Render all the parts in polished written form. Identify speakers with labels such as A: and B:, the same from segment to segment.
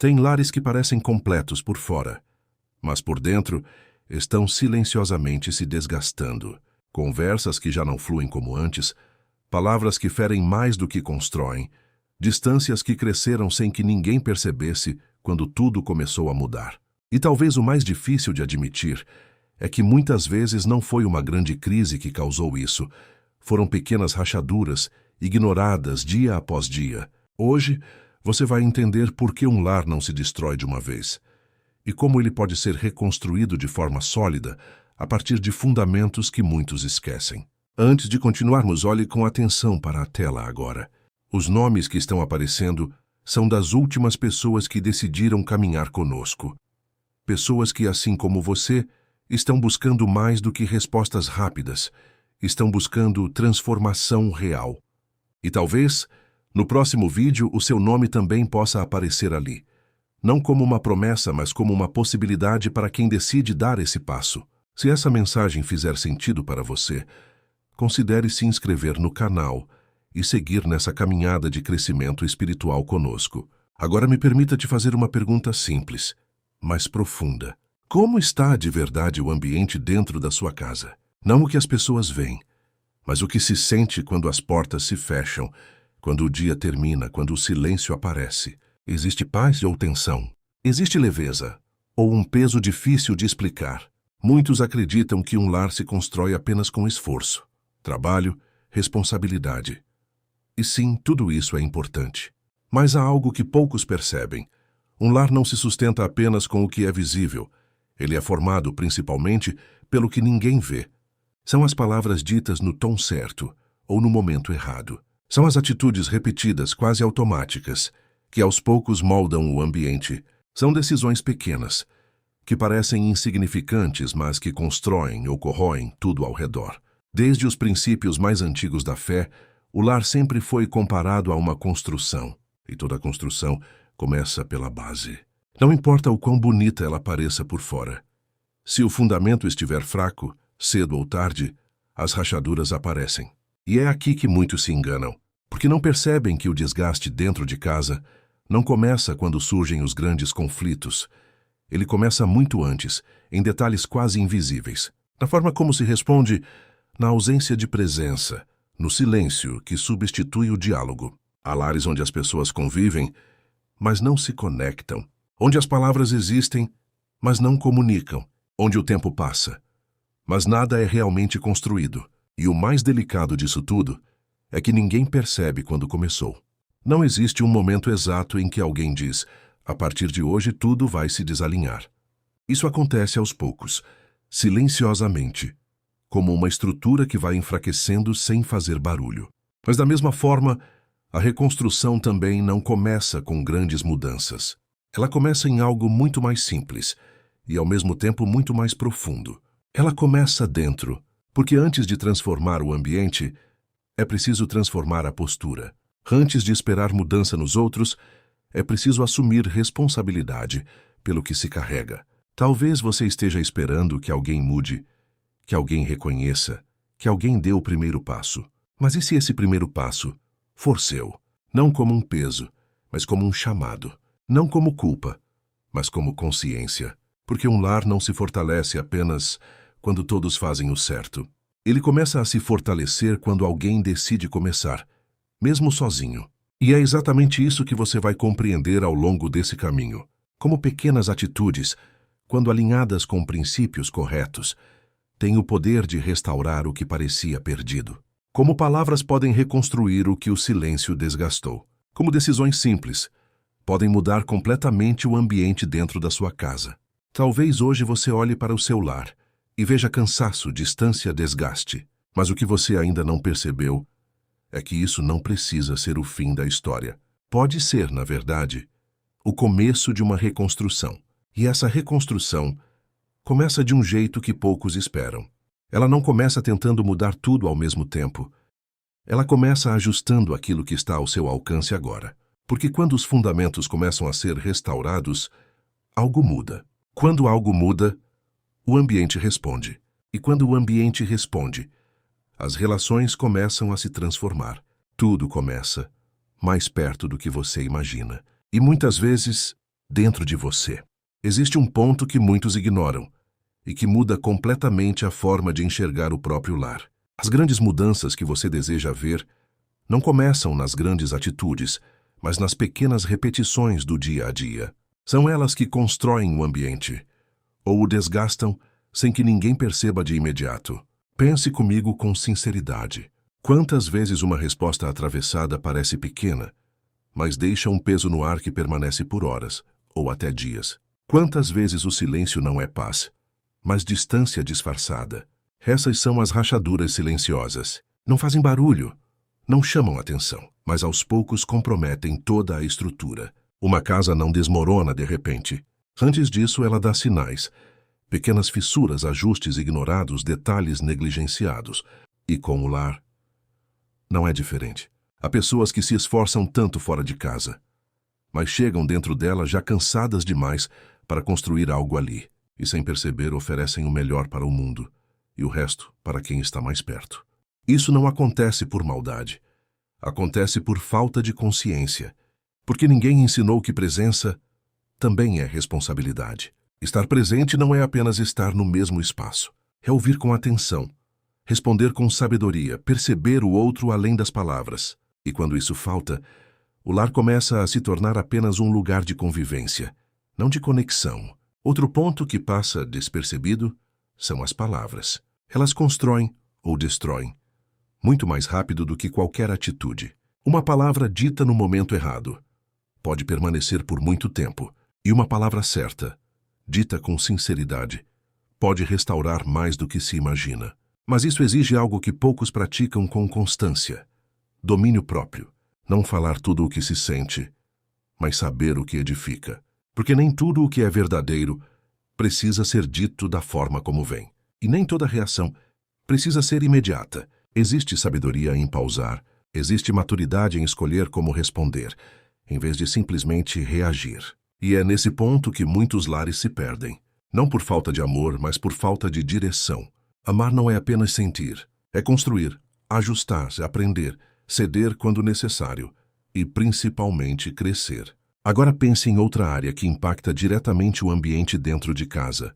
A: Tem lares que parecem completos por fora, mas por dentro estão silenciosamente se desgastando. Conversas que já não fluem como antes, palavras que ferem mais do que constroem, distâncias que cresceram sem que ninguém percebesse quando tudo começou a mudar. E talvez o mais difícil de admitir é que muitas vezes não foi uma grande crise que causou isso. Foram pequenas rachaduras, ignoradas dia após dia. Hoje, você vai entender por que um lar não se destrói de uma vez e como ele pode ser reconstruído de forma sólida a partir de fundamentos que muitos esquecem. Antes de continuarmos, olhe com atenção para a tela agora. Os nomes que estão aparecendo são das últimas pessoas que decidiram caminhar conosco. Pessoas que, assim como você, estão buscando mais do que respostas rápidas, estão buscando transformação real. E talvez, no próximo vídeo, o seu nome também possa aparecer ali. Não como uma promessa, mas como uma possibilidade para quem decide dar esse passo. Se essa mensagem fizer sentido para você, considere se inscrever no canal e seguir nessa caminhada de crescimento espiritual conosco. Agora me permita te fazer uma pergunta simples, mas profunda. Como está de verdade o ambiente dentro da sua casa? Não o que as pessoas veem, mas o que se sente quando as portas se fecham, quando o dia termina, quando o silêncio aparece. Existe paz ou tensão? Existe leveza? Ou um peso difícil de explicar? Muitos acreditam que um lar se constrói apenas com esforço, trabalho, responsabilidade. E sim, tudo isso é importante. Mas há algo que poucos percebem. Um lar não se sustenta apenas com o que é visível. Ele é formado principalmente pelo que ninguém vê. São as palavras ditas no tom certo ou no momento errado. São as atitudes repetidas, quase automáticas, que aos poucos moldam o ambiente. São decisões pequenas, que parecem insignificantes, mas que constroem ou corroem tudo ao redor. Desde os princípios mais antigos da fé, o lar sempre foi comparado a uma construção, e toda construção começa pela base. Não importa o quão bonita ela pareça por fora. Se o fundamento estiver fraco, cedo ou tarde, as rachaduras aparecem. E é aqui que muitos se enganam, porque não percebem que o desgaste dentro de casa não começa quando surgem os grandes conflitos. Ele começa muito antes, em detalhes quase invisíveis. Na forma como se responde, na ausência de presença, no silêncio que substitui o diálogo. Há lares onde as pessoas convivem, mas não se conectam. Onde as palavras existem, mas não comunicam. Onde o tempo passa, mas nada é realmente construído. E o mais delicado disso tudo é que ninguém percebe quando começou. Não existe um momento exato em que alguém diz, a partir de hoje tudo vai se desalinhar. Isso acontece aos poucos, silenciosamente, como uma estrutura que vai enfraquecendo sem fazer barulho. Mas da mesma forma, a reconstrução também não começa com grandes mudanças. Ela começa em algo muito mais simples e, ao mesmo tempo, muito mais profundo. Ela começa dentro, porque antes de transformar o ambiente, é preciso transformar a postura. Antes de esperar mudança nos outros, é preciso assumir responsabilidade pelo que se carrega. Talvez você esteja esperando que alguém mude, que alguém reconheça, que alguém dê o primeiro passo. Mas e se esse primeiro passo for seu? Não como um peso, mas como um chamado. Não como culpa, mas como consciência. Porque um lar não se fortalece apenas quando todos fazem o certo. Ele começa a se fortalecer quando alguém decide começar, mesmo sozinho. E é exatamente isso que você vai compreender ao longo desse caminho. Como pequenas atitudes, quando alinhadas com princípios corretos, têm o poder de restaurar o que parecia perdido. Como palavras podem reconstruir o que o silêncio desgastou. Como decisões simples podem mudar completamente o ambiente dentro da sua casa. Talvez hoje você olhe para o seu lar e veja cansaço, distância, desgaste. Mas o que você ainda não percebeu é que isso não precisa ser o fim da história. Pode ser, na verdade, o começo de uma reconstrução. E essa reconstrução começa de um jeito que poucos esperam. Ela não começa tentando mudar tudo ao mesmo tempo. Ela começa ajustando aquilo que está ao seu alcance agora. Porque quando os fundamentos começam a ser restaurados, algo muda. Quando algo muda, o ambiente responde. E quando o ambiente responde, as relações começam a se transformar. Tudo começa mais perto do que você imagina. E muitas vezes, dentro de você. Existe um ponto que muitos ignoram e que muda completamente a forma de enxergar o próprio lar. As grandes mudanças que você deseja ver não começam nas grandes atitudes, mas nas pequenas repetições do dia a dia. São elas que constroem o ambiente, ou o desgastam sem que ninguém perceba de imediato. Pense comigo com sinceridade. Quantas vezes uma resposta atravessada parece pequena, mas deixa um peso no ar que permanece por horas, ou até dias? Quantas vezes o silêncio não é paz, mas distância disfarçada? Essas são as rachaduras silenciosas. Não fazem barulho, não chamam atenção, mas aos poucos comprometem toda a estrutura. Uma casa não desmorona de repente. Antes disso, ela dá sinais. Pequenas fissuras, ajustes ignorados, detalhes negligenciados. E com o lar, não é diferente. Há pessoas que se esforçam tanto fora de casa, mas chegam dentro dela já cansadas demais para construir algo ali, e sem perceber oferecem o melhor para o mundo, e o resto para quem está mais perto. Isso não acontece por maldade. Acontece por falta de consciência, porque ninguém ensinou que presença também é responsabilidade. Estar presente não é apenas estar no mesmo espaço. É ouvir com atenção, responder com sabedoria, perceber o outro além das palavras. E quando isso falta, o lar começa a se tornar apenas um lugar de convivência, não de conexão. Outro ponto que passa despercebido são as palavras. Elas constroem ou destroem muito mais rápido do que qualquer atitude. Uma palavra dita no momento errado pode permanecer por muito tempo, e uma palavra certa, dita com sinceridade, pode restaurar mais do que se imagina. Mas isso exige algo que poucos praticam com constância: domínio próprio. Não falar tudo o que se sente, mas saber o que edifica. Porque nem tudo o que é verdadeiro precisa ser dito da forma como vem. E nem toda reação precisa ser imediata. Existe sabedoria em pausar, existe maturidade em escolher como responder, em vez de simplesmente reagir. E é nesse ponto que muitos lares se perdem. Não por falta de amor, mas por falta de direção. Amar não é apenas sentir, é construir, ajustar, aprender, ceder quando necessário e, principalmente, crescer. Agora pense em outra área que impacta diretamente o ambiente dentro de casa: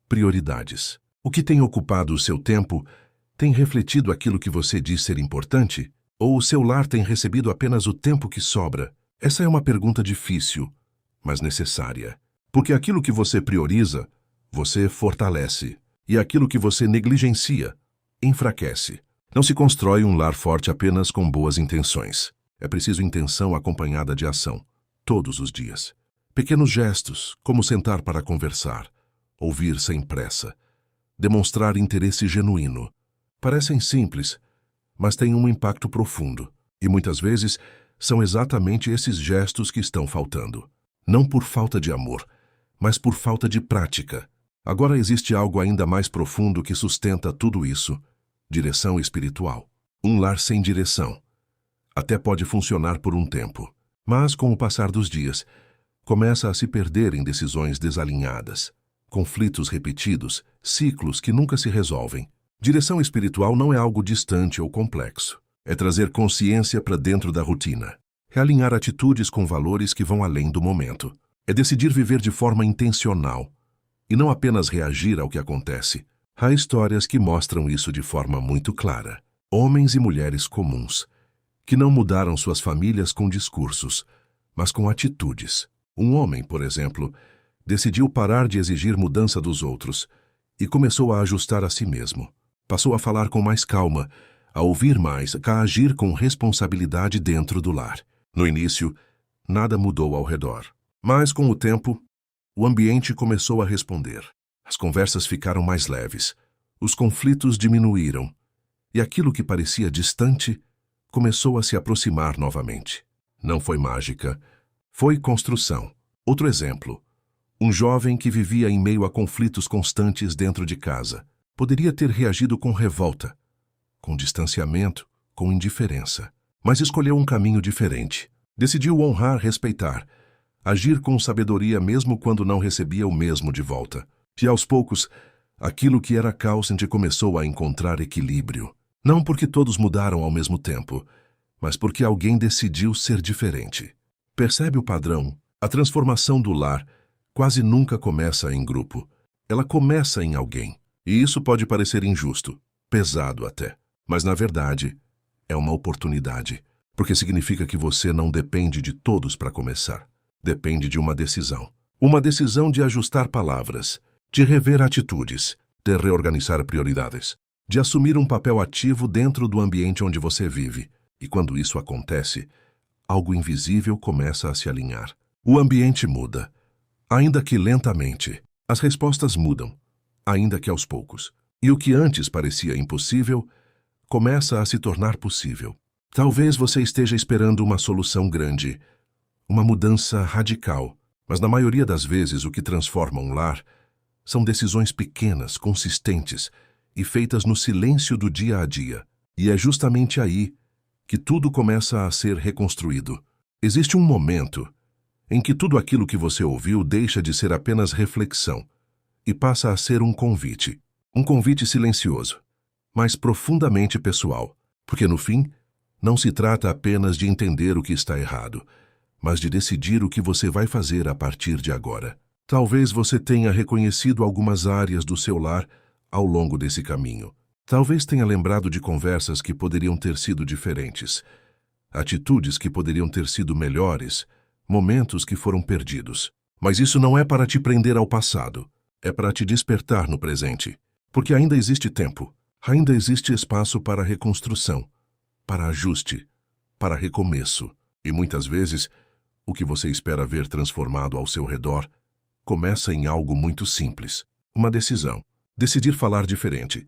A: prioridades. O que tem ocupado o seu tempo tem refletido aquilo que você diz ser importante? Ou o seu lar tem recebido apenas o tempo que sobra? Essa é uma pergunta difícil, mas necessária. Porque aquilo que você prioriza, você fortalece. E aquilo que você negligencia, enfraquece. Não se constrói um lar forte apenas com boas intenções. É preciso intenção acompanhada de ação, todos os dias. Pequenos gestos, como sentar para conversar, ouvir sem pressa, demonstrar interesse genuíno. Parecem simples, mas têm um impacto profundo. E muitas vezes são exatamente esses gestos que estão faltando. Não por falta de amor, mas por falta de prática. Agora existe algo ainda mais profundo que sustenta tudo isso: direção espiritual. Um lar sem direção até pode funcionar por um tempo, mas com o passar dos dias, começa a se perder em decisões desalinhadas, conflitos repetidos, ciclos que nunca se resolvem. Direção espiritual não é algo distante ou complexo. É trazer consciência para dentro da rotina. É alinhar atitudes com valores que vão além do momento. É decidir viver de forma intencional e não apenas reagir ao que acontece. Há histórias que mostram isso de forma muito clara. Homens e mulheres comuns, que não mudaram suas famílias com discursos, mas com atitudes. Um homem, por exemplo, decidiu parar de exigir mudança dos outros e começou a ajustar a si mesmo. Passou a falar com mais calma, a ouvir mais, a agir com responsabilidade dentro do lar. No início, nada mudou ao redor. Mas, com o tempo, o ambiente começou a responder. As conversas ficaram mais leves, os conflitos diminuíram, e aquilo que parecia distante começou a se aproximar novamente. Não foi mágica, foi construção. Outro exemplo: um jovem que vivia em meio a conflitos constantes dentro de casa. Poderia ter reagido com revolta, com distanciamento, com indiferença, mas escolheu um caminho diferente. Decidiu honrar, respeitar, agir com sabedoria mesmo quando não recebia o mesmo de volta. E aos poucos, aquilo que era causante começou a encontrar equilíbrio. Não porque todos mudaram ao mesmo tempo, mas porque alguém decidiu ser diferente. Percebe o padrão? A transformação do lar quase nunca começa em grupo. Ela começa em alguém. E isso pode parecer injusto, pesado até. Mas, na verdade, é uma oportunidade. Porque significa que você não depende de todos para começar. Depende de uma decisão. Uma decisão de ajustar palavras, de rever atitudes, de reorganizar prioridades, de assumir um papel ativo dentro do ambiente onde você vive. E quando isso acontece, algo invisível começa a se alinhar. O ambiente muda, ainda que lentamente. As respostas mudam, ainda que aos poucos. E o que antes parecia impossível, começa a se tornar possível. Talvez você esteja esperando uma solução grande, uma mudança radical, mas na maioria das vezes o que transforma um lar são decisões pequenas, consistentes e feitas no silêncio do dia a dia. E é justamente aí que tudo começa a ser reconstruído. Existe um momento em que tudo aquilo que você ouviu deixa de ser apenas reflexão e passa a ser um convite. Um convite silencioso, mas profundamente pessoal, porque no fim, não se trata apenas de entender o que está errado, mas de decidir o que você vai fazer a partir de agora. Talvez você tenha reconhecido algumas áreas do seu lar ao longo desse caminho. Talvez tenha lembrado de conversas que poderiam ter sido diferentes, atitudes que poderiam ter sido melhores, momentos que foram perdidos. Mas isso não é para te prender ao passado, é para te despertar no presente. Porque ainda existe tempo, ainda existe espaço para reconstrução, para ajuste, para recomeço. E muitas vezes, o que você espera ver transformado ao seu redor começa em algo muito simples. Uma decisão. Decidir falar diferente.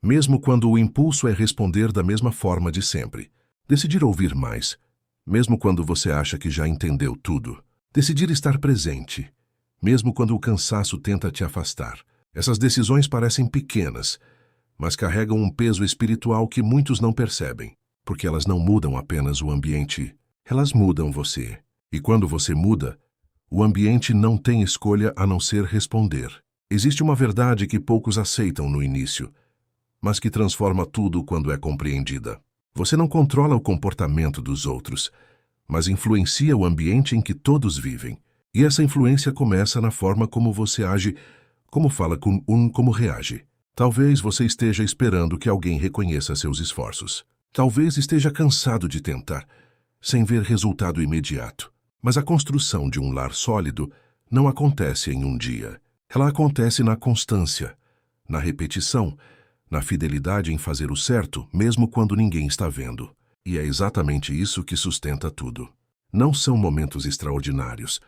A: Mesmo quando o impulso é responder da mesma forma de sempre. Decidir ouvir mais. Mesmo quando você acha que já entendeu tudo. Decidir estar presente. Mesmo quando o cansaço tenta te afastar. Essas decisões parecem pequenas, mas carregam um peso espiritual que muitos não percebem. Porque elas não mudam apenas o ambiente, elas mudam você. E quando você muda, o ambiente não tem escolha a não ser responder. Existe uma verdade que poucos aceitam no início, mas que transforma tudo quando é compreendida. Você não controla o comportamento dos outros, mas influencia o ambiente em que todos vivem. E essa influência começa na forma como você age, como fala com como reage. Talvez você esteja esperando que alguém reconheça seus esforços. Talvez esteja cansado de tentar, sem ver resultado imediato. Mas a construção de um lar sólido não acontece em um dia. Ela acontece na constância, na repetição, na fidelidade em fazer o certo, mesmo quando ninguém está vendo. E é exatamente isso que sustenta tudo. Não são momentos extraordinários.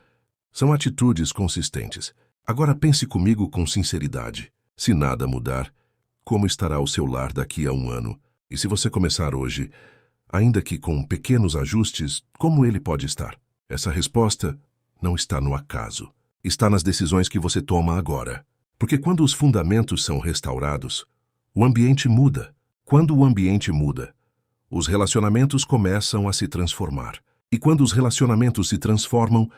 A: São atitudes consistentes. Agora pense comigo com sinceridade. Se nada mudar, como estará o seu lar daqui a um ano? E se você começar hoje, ainda que com pequenos ajustes, como ele pode estar? Essa resposta não está no acaso. Está nas decisões que você toma agora. Porque quando os fundamentos são restaurados, o ambiente muda. Quando o ambiente muda, os relacionamentos começam a se transformar. E quando os relacionamentos se transformam,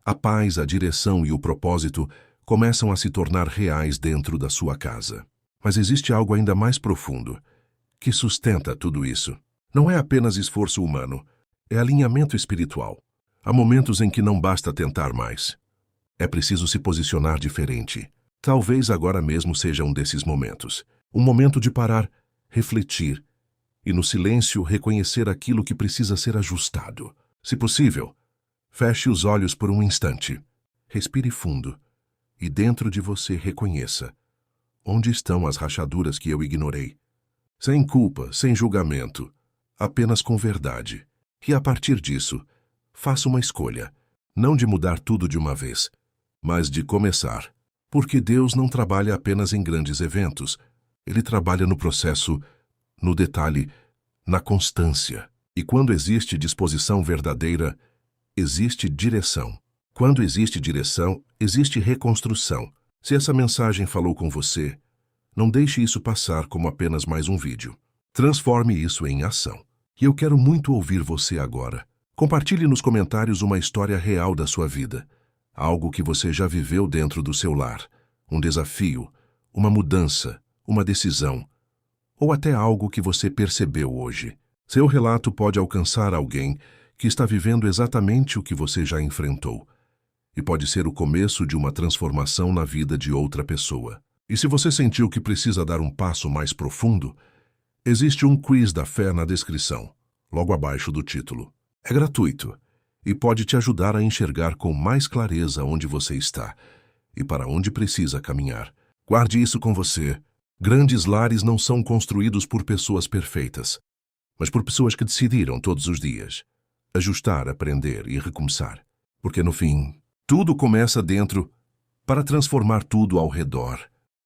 A: a paz, a direção e o propósito começam a se tornar reais dentro da sua casa. Mas existe algo ainda mais profundo que sustenta tudo isso. Não é apenas esforço humano, é alinhamento espiritual. Há momentos em que não basta tentar mais. É preciso se posicionar diferente. Talvez agora mesmo seja um desses momentos. Um momento de parar, refletir e, no silêncio, reconhecer aquilo que precisa ser ajustado. Se possível, feche os olhos por um instante. Respire fundo e dentro de você reconheça onde estão as rachaduras que eu ignorei. Sem culpa, sem julgamento, apenas com verdade. E a partir disso, faça uma escolha, não de mudar tudo de uma vez, mas de começar. Porque Deus não trabalha apenas em grandes eventos, Ele trabalha no processo, no detalhe, na constância. E quando existe disposição verdadeira, existe direção. Quando existe direção, existe reconstrução. Se essa mensagem falou com você, não deixe isso passar como apenas mais um vídeo. Transforme isso em ação. E eu quero muito ouvir você agora. Compartilhe nos comentários uma história real da sua vida. Algo que você já viveu dentro do seu lar. Um desafio, uma mudança, uma decisão. Ou até algo que você percebeu hoje. Seu relato pode alcançar alguém que está vivendo exatamente o que você já enfrentou. e pode ser o começo de uma transformação na vida de outra pessoa. E se você sentiu que precisa dar um passo mais profundo, existe um quiz da fé na descrição, logo abaixo do título. É gratuito e pode te ajudar a enxergar com mais clareza onde você está e para onde precisa caminhar. Guarde isso com você. Grandes lares não são construídos por pessoas perfeitas, mas por pessoas que decidiram todos os dias ajustar, aprender e recomeçar. Porque no fim, tudo começa dentro para transformar tudo ao redor.